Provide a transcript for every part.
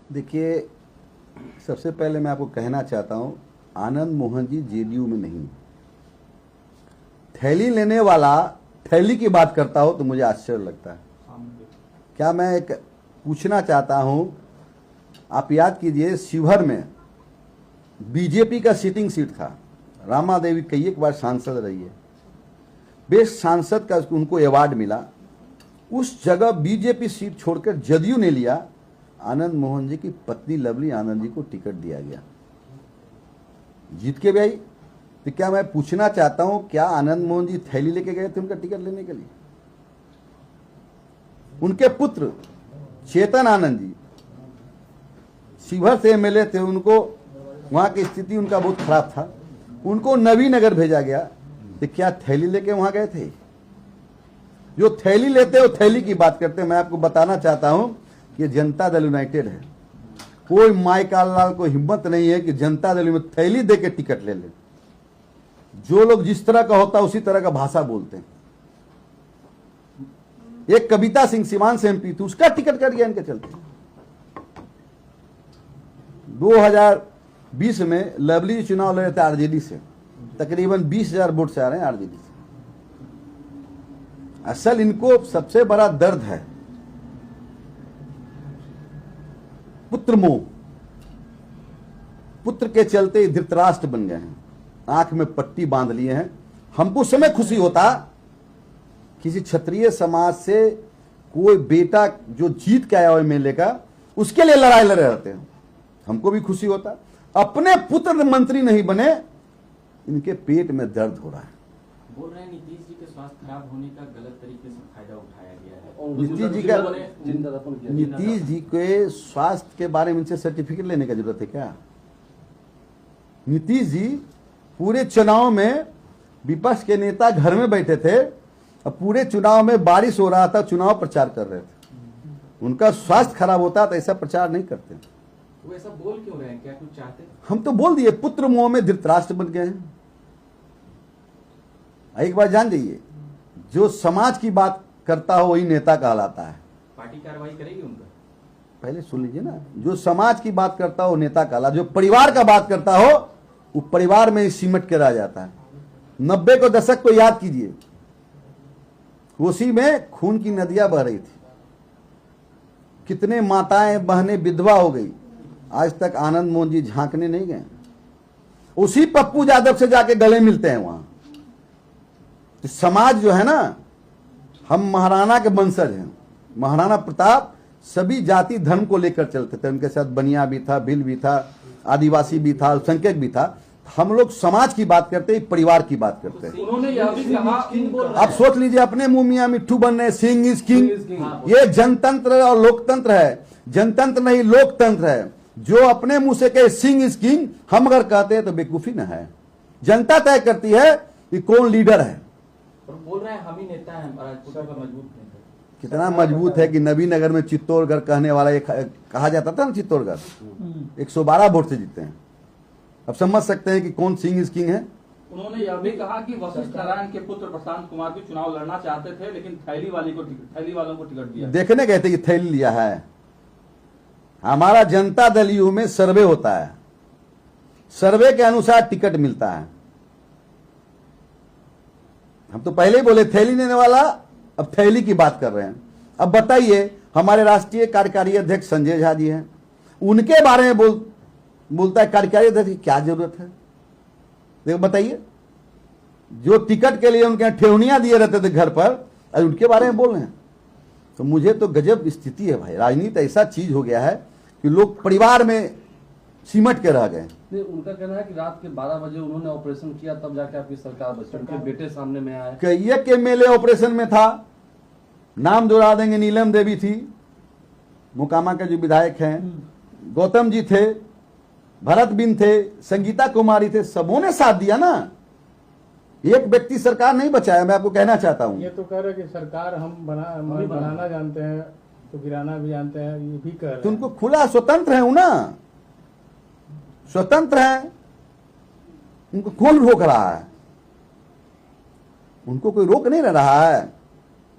देखिए, सबसे पहले मैं आपको कहना चाहता हूं, आनंद मोहन जी जेडीयू में नहीं। थैली लेने वाला थैली की बात करता हो तो मुझे आश्चर्य लगता है। क्या मैं एक पूछना चाहता हूं, आप याद कीजिए, शिवहर में बीजेपी का सिटिंग सीट था, रामा देवी कई एक बार सांसद रही है, बेस्ट सांसद का उनको अवार्ड मिला। उस जगह बीजेपी सीट छोड़कर जदयू ने लिया, आनंद मोहन जी की पत्नी लवली आनंद जी को टिकट दिया गया, जीत के भी आई। तो क्या मैं पूछना चाहता हूं, क्या आनंद मोहन जी थैली लेके गए थे उनका टिकट लेने के लिए? उनके पुत्र चेतन आनंद जी शिवहर से एमएलए थे, उनको वहां की स्थिति उनका बहुत खराब था, उनको नवीनगर भेजा गया। तो क्या थैली लेके वहां गए थे? जो थैली लेते हो थैली की बात करते हैं। मैं आपको बताना चाहता हूं कि जनता दल यूनाइटेड है, कोई माइकाल लाल को हिम्मत नहीं है कि जनता दल में थैली दे के टिकट ले ले। जो लोग जिस तरह का होता है उसी तरह का भाषा बोलते हैं। एक कविता सिंह सीवान से एमपी थी, उसका टिकट कट गया इनके चलते। 2020 में लवली चुनाव लड़े थे आरजेडी से, तकरीबन 20,000 वोट से आ रहे हैं आरजेडी से। असल इनको सबसे बड़ा दर्द है पुत्र मोह। पुत्र के चलते धृतराष्ट्र बन गए हैं, आंख में पट्टी बांध लिए हैं। हमको उस समय खुशी होता किसी क्षत्रिय समाज से कोई बेटा जो जीत के आया हो एमएलए का, उसके लिए लड़ाई लड़े रहते हैं, हमको भी खुशी होता। अपने पुत्र मंत्री नहीं बने, इनके पेट में दर्द हो रहा है। बोल रहे हैं नीतीश जी के स्वास्थ्य खराब होने का गलत तरीके से फायदा उठाया गया है। नीतीश जी के स्वास्थ्य के बारे में इनसे सर्टिफिकेट लेने का जरूरत है क्या? नीतीश जी पूरे चुनाव में विपक्ष के नेता घर में बैठे थे, और पूरे चुनाव में बारिश हो रहा था, चुनाव प्रचार कर रहे थे। उनका स्वास्थ्य खराब होता तो ऐसा प्रचार नहीं करते। वो ऐसा बोल क्यों रहे हैं? क्या कुछ चाहते हैं? हम तो बोल दिए, पुत्र मोह में धृतराष्ट्र बन गए हैं। एक बार जान जाइए, जो समाज की बात करता हो वही नेता कहलाता है। पार्टी कार्रवाई करेगी उनका? पहले सुन लीजिए ना, जो समाज की बात करता हो नेता कहला, जो परिवार का बात करता हो वो परिवार में ही सिमट के रह जाता है। 90 के दशक को याद कीजिए, उसी में खून की नदियां बह रही थी, कितने माताएं बहनें विधवा हो गई। आज तक आनंद मोहन जी झांकने नहीं गए, उसी पप्पू यादव से जाके गले मिलते हैं वहां। तो समाज जो है ना, हम महाराणा के वंशज हैं। महाराणा प्रताप सभी जाति धर्म को लेकर चलते थे, उनके साथ बनिया भी था, भिल भी था, आदिवासी भी था, अल्पसंख्यक भी था। हम लोग समाज की बात करते हैं, परिवार की बात करते हैं। उन्होंने यह भी कहा, आप सोच लीजिए, अपने मुंह मियां मिट्ठू बन रहे, सिंह इज किंग। ये जनतंत्र और लोकतंत्र है। जनतंत्र नहीं, लोकतंत्र है। जो अपने मुंह से कहे सिंह इज किंग, हम अगर कहते हैं तो बेवकूफी न है। जनता तय करती है कि कौन लीडर है। बोल रहे हैं हम ही नेता हैं, मजबूत नेता। कितना मजबूत है कि नवीनगर में चित्तौड़गढ़ कहने वाला एक कहा जाता था ना, चित्तौड़गढ़ 112 वोट से जीते हैं। अब समझ सकते हैं कि कौन सिंह इज किंग है। उन्होंने यह भी कहा कि वशिष्ठ नारायण के पुत्र प्रशांत कुमार भी चुनाव लड़ना चाहते थे, लेकिन थैली वालों को टिकट दिया। देखने गए थे कि थैली लिया है। हमारा जनता दल यू में सर्वे होता है, सर्वे के अनुसार टिकट मिलता है। हम तो पहले ही बोले थैली लेने वाला, अब थैली की बात कर रहे हैं। अब बताइए, हमारे राष्ट्रीय कार्यकारी अध्यक्ष संजय झा जी हैं, उनके बारे में बोलता है कार्यकारी अध्यक्ष की क्या जरूरत है? देखो बताइए, जो टिकट के लिए उनके यहाँ ठेवनियां दिए रहते थे घर पर, आज उनके बारे में बोल रहे हैं। तो मुझे तो गजब स्थिति है भाई। राजनीति ऐसा चीज हो गया है कि लोग परिवार में सिमट के रह गए। उनका कहना है कि रात के 12 बजे उन्होंने ऑपरेशन किया, तब जाके आपकी सरकार बची। उनके बेटे सामने में आए। कई के एमएलए ऑपरेशन में था, नाम दोहरा देंगे। नीलम देवी थी, मोकामा के जो विधायक हैं, गौतम जी थे, भरत बिन थे, संगीता कुमारी थे, सबों ने साथ दिया ना। एक व्यक्ति सरकार नहीं बचाया। मैं आपको कहना चाहता हूं, ये तो कह रहे कि सरकार हम बनाना जानते हैं तो गिराना भी जानते हैं, ये भी कह रहे हैं। तो उनको खुला स्वतंत्र है ना, स्वतंत्र है, उनको कौन रोक रहा है? उनको कोई रोक नहीं रहा है।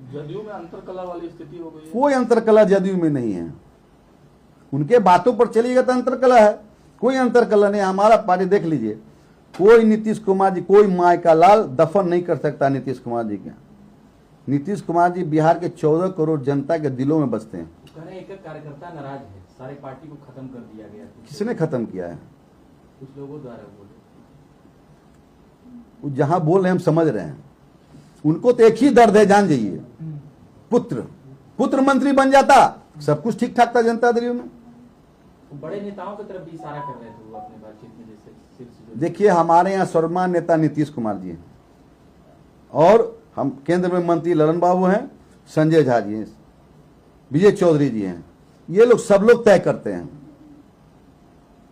जदयू में अंतरकला वाली स्थिति हो गई है। कोई अंतरकला जदयू में नहीं है। उनके बातों पर चलिएगा तो अंतर कलह है, कोई अंतर कलह नहीं। हमारा पार्टी देख लीजिए, कोई नीतीश कुमार जी, कोई माय का लाल दफन नहीं कर सकता नीतीश कुमार जी के। नीतीश कुमार जी बिहार के 14 करोड़ जनता के दिलों में बसते हैं। कह रहे हैं एक कार्यकर्ता नाराज है, सारे पार्टी को खत्म कर दिया गया। किसने खत्म किया है? कुछ लोगों द्वारा बोले। वो जहां बोल रहे हैं हम समझ रहे हैं, उनको तो एक ही दर्द है, जान जाइए, पुत्र मंत्री बन जाता, सब कुछ ठीक ठाक था जनता दल में। वो बड़े नेताओं की तरफ भी इशारा कर रहे थे वो अपने बातचीत में, जैसे शीर्ष जो देखिए, हमारे यहाँ सर्वमान्य नेता नीतीश कुमार जी हैं, और हम केंद्र में मंत्री ललन बाबू हैं, संजय झा जी हैं, विजय चौधरी जी हैं। ये लोग सब लोग तय करते हैं,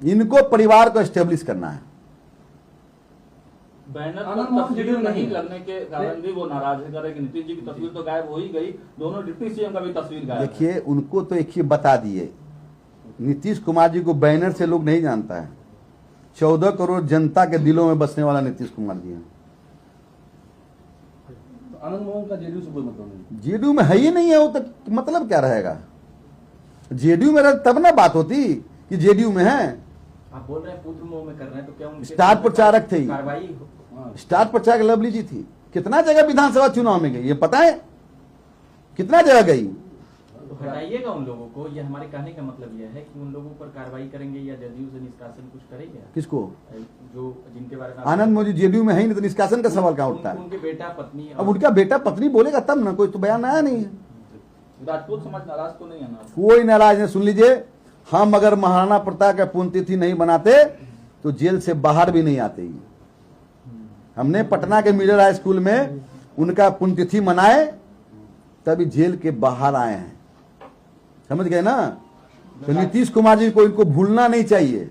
इनको परिवार को एस्टेब्लिश करना है। बैनर आनंद पर मोहन तस्वीर जेडीयू नहीं नहीं लगने के कारण भी वो नाराज है, कह रहे कि नीतीश जी की तस्वीर तो गायब हो ही गई, दोनों डिप्टी सीएम का भी तस्वीर गायब है। देखिए, उनको तो एक ही बता दिए, नीतीश कुमार जी को बैनर से लोग नहीं जानता है, 14 करोड़ जनता के दिलों में बसने वाला नीतीश कुमार जी हैं। तो आनंद मोहन का जेडीयू से कोई मतलब नहीं। जेडीयू में है ही नहीं है वो, तो मतलब क्या रहेगा? जेडीयू में रहता तब ना बात होती कि जेडीयू में है। आप बोल रहे हैं पुत्र मोह में कर रहे हैं, तो क्या उनके स्टार प्रचारक थे। कार्रवाई हाँ। स्टार प्रचारक लवली जी थी, कितना जगह विधानसभा चुनाव में गई, ये पता है? कितना जगह गई? तो हटाइएगा उन लोगों को, ये हमारे कहने का मतलब यह है कि उन लोगों पर कार्रवाई करेंगे या जदयू से निष्कासन कुछ करेंगे किसको? जो जिनके बारे में आनंद मोदी जेडीयू में है ही नहीं, तो निष्कासन का सवाल कहाँ उठता है? उनके बेटा पत्नी अब उनका बेटा पत्नी बोलेगा तब ना, कोई तो बयान आया नहीं है। राजपूत समाज नाराज तो नहीं है ना? कोई नाराज नहीं। सुन लीजिए, हम अगर महाराणा प्रताप का पुण्यतिथि नहीं बनाते तो जेल से बाहर भी नहीं आते ही। हमने पटना के मिडिल हाई स्कूल में उनका पुण्यतिथि मनाए, तभी जेल के बाहर आए हैं। समझ गए ना? तो नीतीश कुमार जी को इनको भूलना नहीं चाहिए।